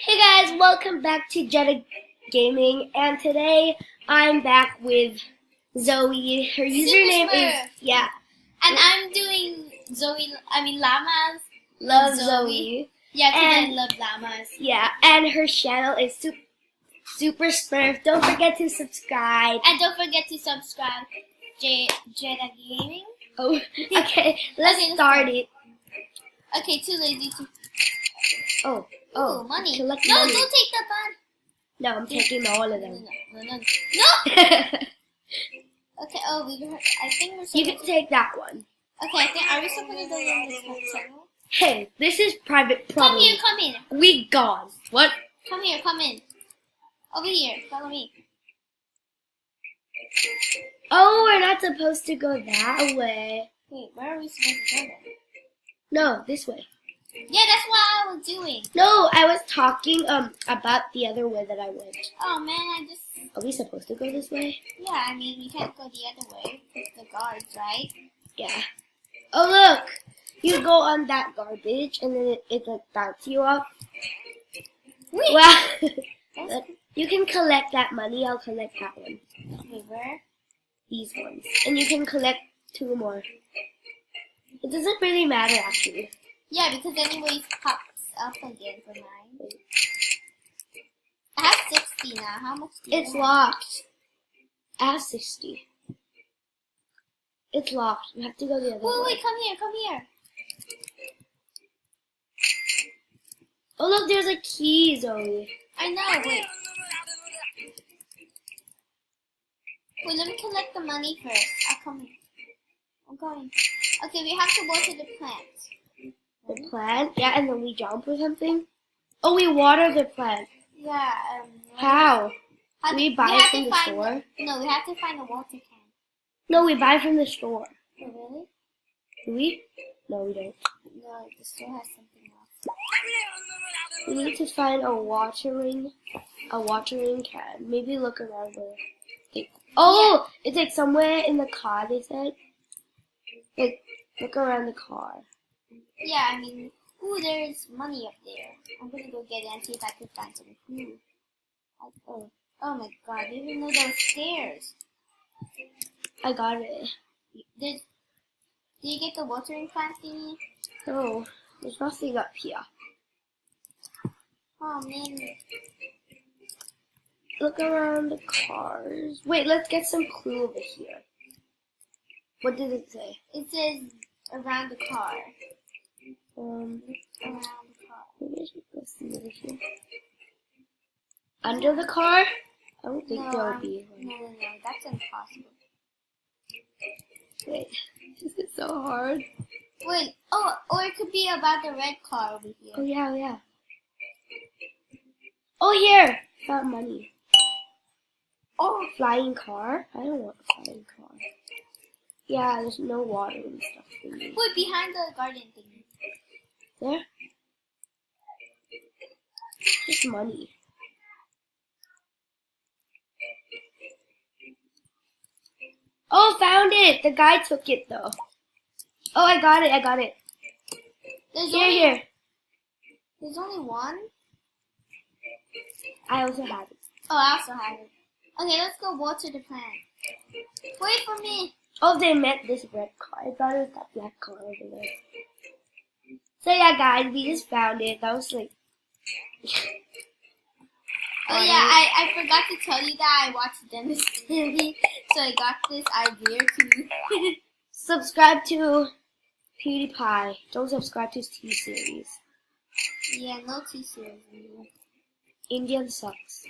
Hey guys, welcome back to Jeda Gaming, and today I'm back with Zoe. Her username is and I'm doing llamas. Love Zoe. Yeah, because I love llamas. Yeah, and her channel is Super Smurf. Don't forget to subscribe. And don't forget to subscribe, Jeda Gaming. Oh, okay. Let's start it. Okay, too lazy to. Oh, Ooh, money. No, money. don't take the bun. No, I'm taking all of them. No. Okay. Oh, I think we're. You can take that one. Okay, are we supposed to go in the channel? Hey, this is private property. Come here. We gone. What? Come in. Over here, follow me. Oh, we're not supposed to go that way. Wait, where are we supposed to go then? No, this way. Yeah, that's what I was doing. No, I was talking about the other way that I went. Oh man, Are we supposed to go this way? Yeah, I mean, you can't go the other way with the guards, right? Yeah. Oh look! You go on that garbage and then it like bounces you up. Wait. Wow. You can collect that money. I'll collect that one. Wait, where? These ones. And you can collect 2 more. It doesn't really matter actually. Yeah, because anyways pops up again for mine. I have 60 now. How much do you It's have? locked. I have 60. It's locked. You have to go the other way. Wait, come here. Oh look, there's a key, Zoe. I know, wait. Wait, let me collect the money first. I'm going. Okay, we have to water the plants. The plant? Yeah, and then we jump or something? Oh, we water the plant. Yeah, How? Do we buy from the store? No, we have to find a water can. No, we buy from the store. Oh, really? Do we? No, we don't. No, the store has something else. We need to find a watering can. Maybe look around there. Oh, yeah. It's like somewhere in the car, they said. Like, look around the car. Yeah, I mean, ooh, there's money up there. I'm gonna go get it and see if I can find some food. Oh my god, I didn't even know there were stairs. I got it. Did you get the watering plant thingy? No, there's nothing up here. Oh man. Look around the cars. Wait, let's get some clue over here. What did it say? It says around the car. Around the car. Maybe I should go see over here. Under the car? I don't think there will be one. No, that's impossible. Wait, this is so hard. Wait, or it could be about the red car over here. Oh yeah. Oh here! Found money. Oh, flying car? I don't want a flying car. Yeah, there's no water and stuff for me. Wait, behind the garden thingy. There? Just money. Oh, found it! The guy took it though. Oh, I got it. Here. There's only one? I also have it. Oh, I also have it. Okay, let's go water the plant. Wait for me. Oh, they meant this red car. I thought it was that black car over there. So yeah, guys, we just found it. That was like... Oh yeah, I forgot to tell you that I watched Dennis TV, so I got this idea to subscribe to PewDiePie. Don't subscribe to T-Series. Yeah, no T-Series anymore. Indian sucks.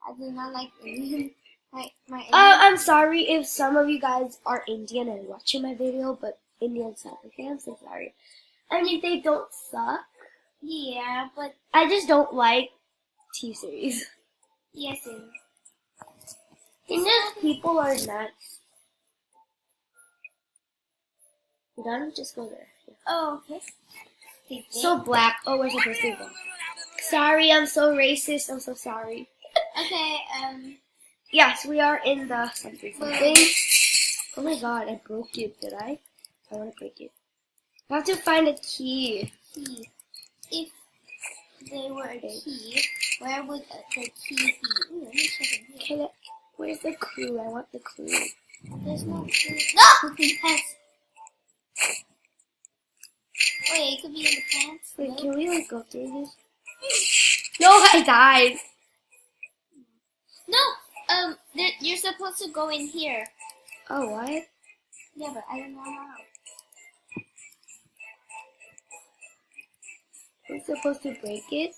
I do not like Indian. My Indian. I'm sorry if some of you guys are Indian and watching my video, but Indian suck. Okay, I'm so sorry. I mean, they don't suck. Yeah, but I just don't like T-Series. Yes, it is. Indian people are nice. You done? Just go there. Yeah. Oh, okay. So black. Oh, we're supposed to go. Sorry, I'm so racist. I'm so sorry. Okay, Yes, we are in the something. Oh my god, I broke it, did I? I want to break it. I have to find a key. If they were a key, where would the key be? Ooh, let me check in here. Where's the clue? I want the clue. There's no clue. No! Yes. Wait, it could be in the plants. Wait, No? can we like go through this? No, I died. No! You're supposed to go in here. Oh, what? Yeah, but I don't know how. We're supposed to break it?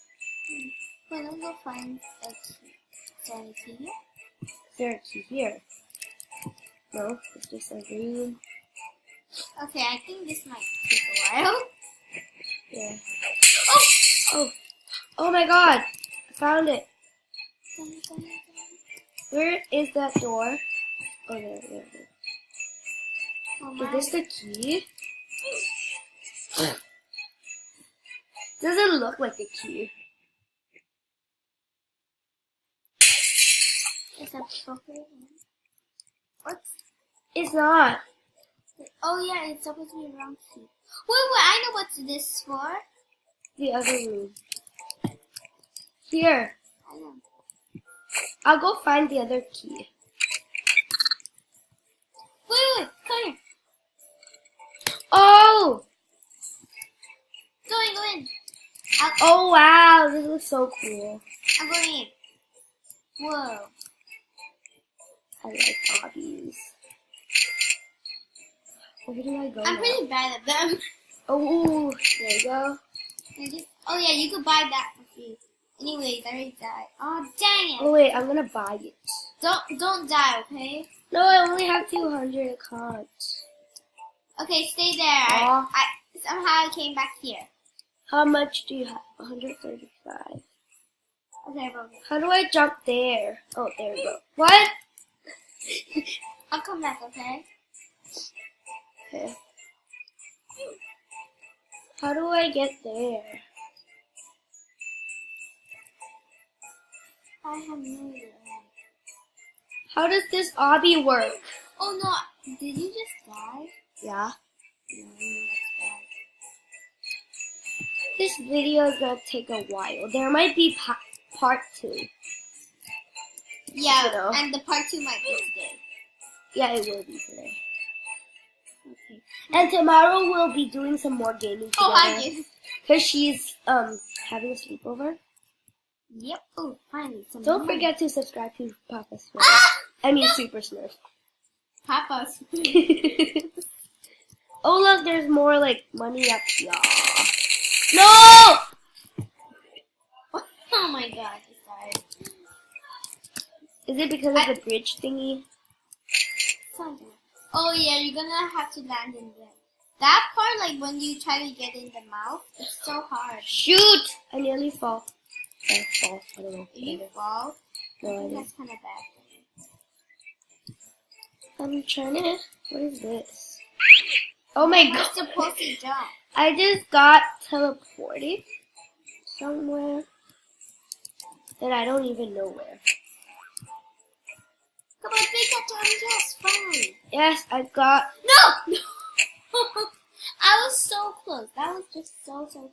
Wait, let me go find a key. Is there any key here? Is there a key here? No, it's just a room. Okay, I think this might take a while. Yeah. Oh! Oh! Oh my god! I found it. Where is that door? Oh, there. Oh, Is this the key? Doesn't look like a key. Is that appropriate? What? It's not. Oh yeah, it's supposed to be a wrong key. Wait, I know what this is for. The other room. Here. I know. I'll go find the other key. Wait, come here. Oh! Go in. Oh wow, this looks so cool. I'm going in. Whoa. I like hobbies. Where do I go I'm now? pretty bad at them. Oh, there you go. Oh yeah, you could buy that for free. Anyways, I already died. Oh dang it! Oh wait, I'm gonna buy it. Don't die, okay? No, I only have 200 cards. Okay, stay there. Aw. I somehow I came back here. How much do you have? 135. Okay, bro. How do I jump there? Oh, there we go. What? I'll come back, okay? Okay. How do I get there? I have no idea. How does this obby work? Oh no, did you just die? Yeah. No, that's bad. This video is gonna take a while. There might be part 2. Yeah, You know. and the part 2 might be today. Yeah, it will be today. Okay. And tomorrow we'll be doing some more gaming together. Oh, hi, you. Because she's having a sleepover. Yep. Oh, finally. Some Don't money. forget to subscribe to Papa's Smurf. Ah! I mean No. Super Smurf. Papa's. Oh look, there's more like money up here. No! Oh my god, I just died. Is it because of the bridge thingy? Something. Oh yeah, you're gonna have to land in there. That part, like when you try to get in the mouth, it's so hard. Shoot! I nearly fall. I fall. I don't know. If you fall, No, I I think didn't. that's kind of bad for you. I'm trying to. What is this? Oh my You're god! supposed to jump. I just got teleported somewhere that I don't even know where. Come on, make that jump. Yes, finally. Yes, I got. No! I was so close. That was just so close.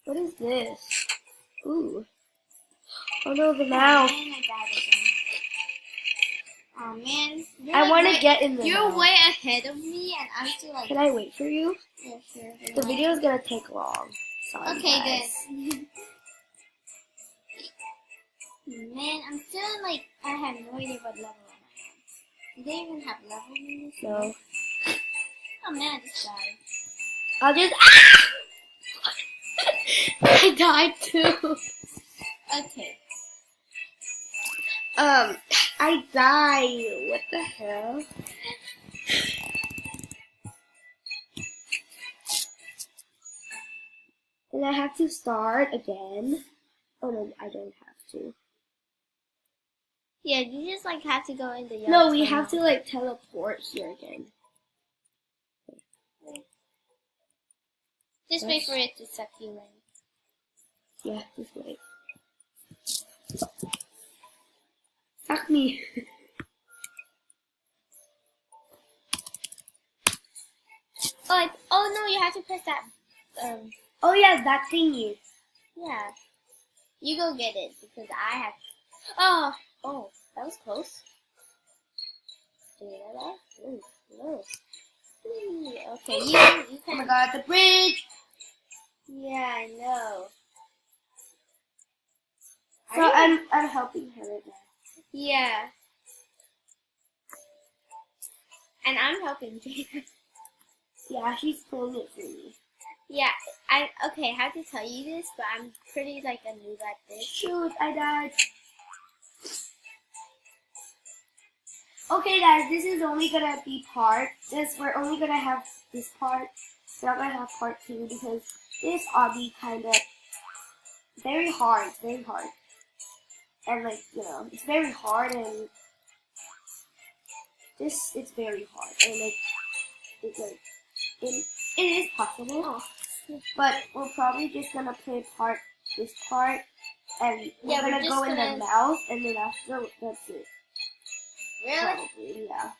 What is this? Ooh. Oh no, the Oh mouth. man, I died again. Oh man. You're I like want to way- get in the You're mouth. way ahead of me, and I'm still like. Can I wait for you? Yeah, sure. The video is gonna take long. Sorry, Okay, guys. then. Man, I'm still like, I have no idea what level I am. Do they even have level in this? No. Oh man, I just died. I'll just. Ah! I died too. Okay. I died. What the hell? And I have to start again. Oh no, I don't have to. Yeah, you just like have to go in the yellow. No, we have to like teleport here again. Just wait for it to suck you in. Yeah, just wait. Fuck me. Oh, oh no, you have to press that. Oh yeah, that thingy. Yeah. You go get it because I have. Oh, that was close. Did you hear that? Ooh, close. Okay, you Oh can. my god, the bridge! Yeah, I know. So I'm helping her right now. Yeah. And I'm helping Jada. Yeah, she's pulling it for me. Yeah, okay, I have to tell you this, but I'm pretty like a noob at this. Shoot, I died. Okay guys, this is only gonna be we're only gonna have this part. We're not gonna have part 2 because this obby kinda very hard, And like, it's very hard and it's very hard. And like, it is possible. But we're probably just gonna play this part and we're gonna go in the mouth and then after that's it. Really? Probably, yeah.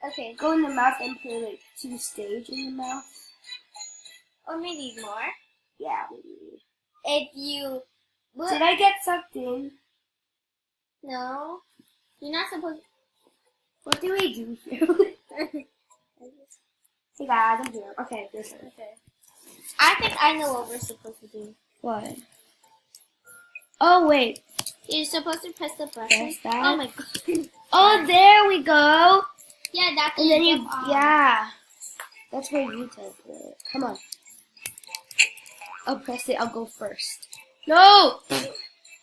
Okay. Go in the mouth and play like 2 stage in the mouth. Or maybe more. Yeah, maybe. If you... Did I get sucked in? No. You're not supposed... What do we do here? Hey guys, I'm here. Okay, this one. Okay. I think I know what we're supposed to do. What? Oh, wait. You're supposed to press the button. Press that. Oh my god. Oh, there we go. Yeah, that's And then yeah. That's where you take it. Come on. I'll press it. I'll go first. No!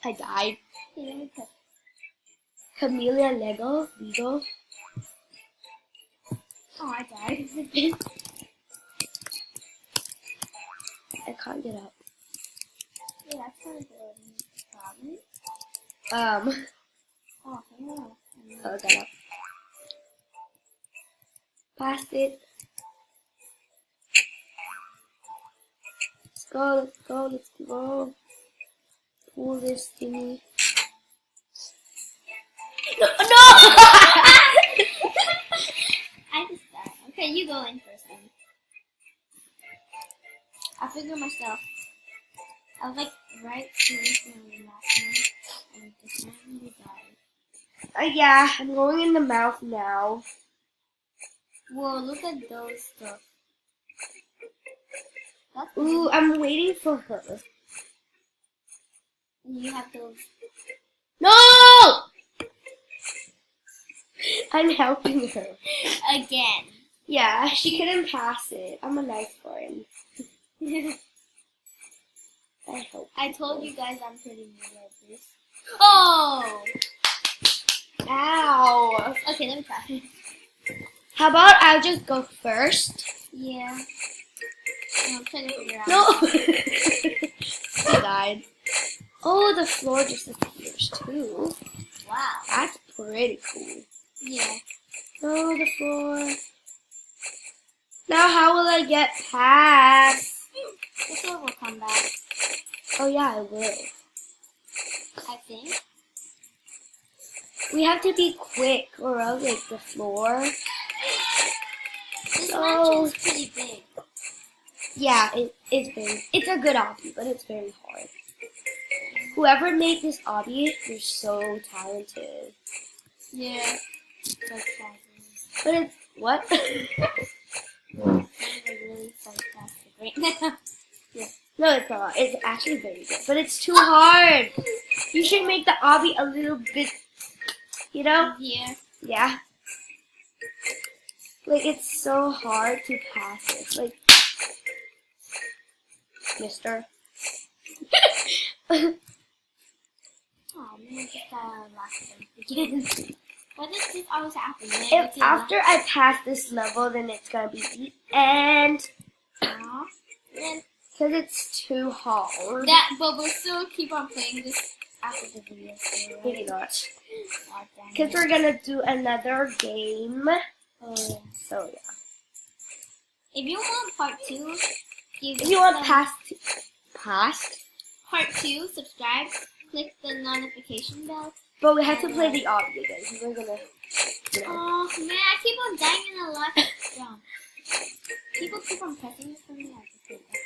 I died. Camellia Lego. Beagle. Oh, I died. I can't get up. Yeah, that's kind of a problem. Oh, no. I got up. Past it. Let's go. Pull this thingy. No! I just died. Okay, you go in first then. I'll figure myself. I was like right seriously on the last one, and this one you died. Yeah, I'm going in the mouth now. Whoa, look at those stuff. That's Ooh, I'm waiting for her. You have those. No! I'm helping her. Again. Yeah, she couldn't pass it. I'm a nice friend. I told you guys I'm pretty new at this. Oh! Ow! Okay, let me try. How about I'll just go first? Yeah. I'm trying to figure out. No! I died. Oh, the floor just disappears too. Wow. That's pretty cool. Yeah. Oh, the floor. Now how will I get past? This one will come back. Oh yeah, I will. I think. We have to be quick or else like the floor. This mansion is pretty big. Yeah, it's big. It's a good obby, but it's very hard. Whoever made this obby, you're so talented. Yeah. But it's what? I'm really sarcastic right now. Yeah. No, it's not. It's actually very good, but it's too hard. You should make the obby a little bit, Yeah. Yeah. Like, it's so hard to pass it. Like, mister. Oh man, just last one again. What does this always happen? If after I pass this level, then it's gonna be the end. Because it's too hard. But we'll still keep on playing this after the video. Right? Maybe not. Because we're gonna do another game. Oh yeah. So yeah. If you want part 2, if you want past part 2, subscribe, click the notification bell. But we have to play the obby again. We're gonna. Oh man, I keep on dying in the last round. People keep on pressing this for me. I just hate that.